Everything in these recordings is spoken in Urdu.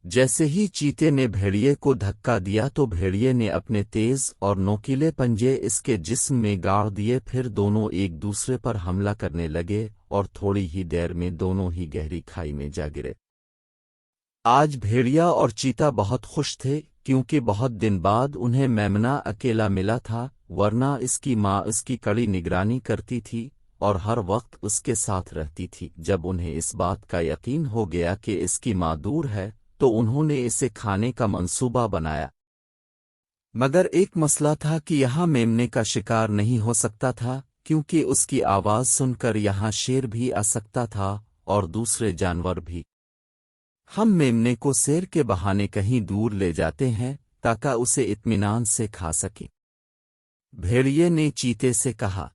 جیسے ہی چیتے نے بھیڑیے کو دھکا دیا تو بھیڑیے نے اپنے تیز اور نوکیلے پنجے اس کے جسم میں گاڑ دیے، پھر دونوں ایک دوسرے پر حملہ کرنے لگے اور تھوڑی ہی دیر میں دونوں ہی گہری کھائی میں جا گرے۔ آج بھیڑیا اور چیتا بہت خوش تھے کیونکہ بہت دن بعد انہیں میمنہ اکیلا ملا تھا، ورنہ اس کی ماں اس کی کڑی نگرانی کرتی تھی اور ہر وقت اس کے ساتھ رہتی تھی۔ جب انہیں اس بات کا یقین ہو گیا کہ اس کی ماں دور ہے تو انہوں نے اسے کھانے کا منصوبہ بنایا، مگر ایک مسئلہ تھا کہ یہاں میمنے کا شکار نہیں ہو سکتا تھا کیونکہ اس کی آواز سن کر یہاں شیر بھی آ سکتا تھا اور دوسرے جانور بھی۔ ہم میمنے کو سیر کے بہانے کہیں دور لے جاتے ہیں تاکہ اسے اطمینان سے کھا سکیں، بھیڑیے نے چیتے سے کہا۔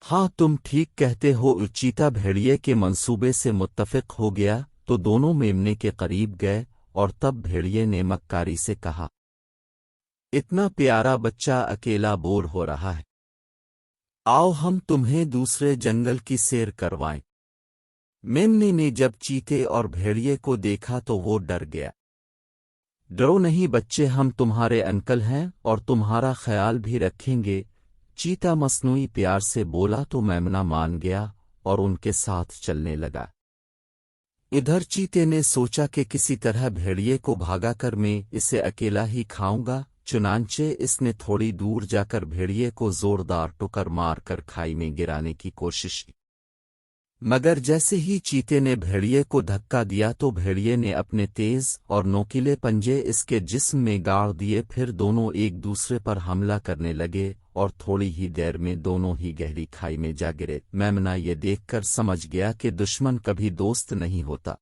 ہاں تم ٹھیک کہتے ہو، چیتا بھیڑیے کے منصوبے سے متفق ہو گیا تو دونوں میمنے کے قریب گئے اور تب بھیڑیے نے مکاری سے کہا، اتنا پیارا بچہ اکیلا بور ہو رہا ہے، آؤ ہم تمہیں دوسرے جنگل کی سیر کروائیں۔ میمنے نے جب چیتے اور بھیڑیے کو دیکھا تو وہ ڈر گیا۔ ڈرو نہیں بچے، ہم تمہارے انکل ہیں اور تمہارا خیال بھی رکھیں گے، چیتا مصنوعی پیار سے بولا تو میمنہ مان گیا اور ان کے ساتھ چلنے لگا۔ ادھر چیتے نے سوچا کہ کسی طرح بھیڑیے کو بھاگا کر میں اسے اکیلا ہی کھاؤں گا، چنانچہ اس نے تھوڑی دور جا کر بھیڑیے کو زوردار ٹکر مار کر کھائی میں گرانے کی کوشش کی، مگر جیسے ہی چیتے نے بھیڑیے کو دھکا دیا تو بھیڑیے نے اپنے تیز اور نوکیلے پنجے اس کے جسم میں گاڑ دیے، پھر دونوں ایک دوسرے پر حملہ کرنے لگے اور تھوڑی ہی دیر میں دونوں ہی گہری کھائی میں جا گرے۔ میمنہ یہ دیکھ کر سمجھ گیا کہ دشمن کبھی دوست نہیں ہوتا۔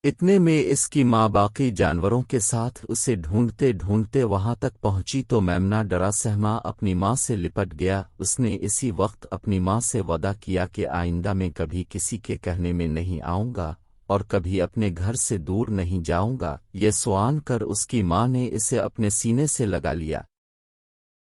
اتنے میں اس کی ماں باقی جانوروں کے ساتھ اسے ڈھونڈتے ڈھونڈتے وہاں تک پہنچی تو میمنہ ڈرا سہما اپنی ماں سے لپٹ گیا۔ اس نے اسی وقت اپنی ماں سے وعدہ کیا کہ آئندہ میں کبھی کسی کے کہنے میں نہیں آؤں گا اور کبھی اپنے گھر سے دور نہیں جاؤں گا۔ یہ سوان کر اس کی ماں نے اسے اپنے سینے سے لگا لیا۔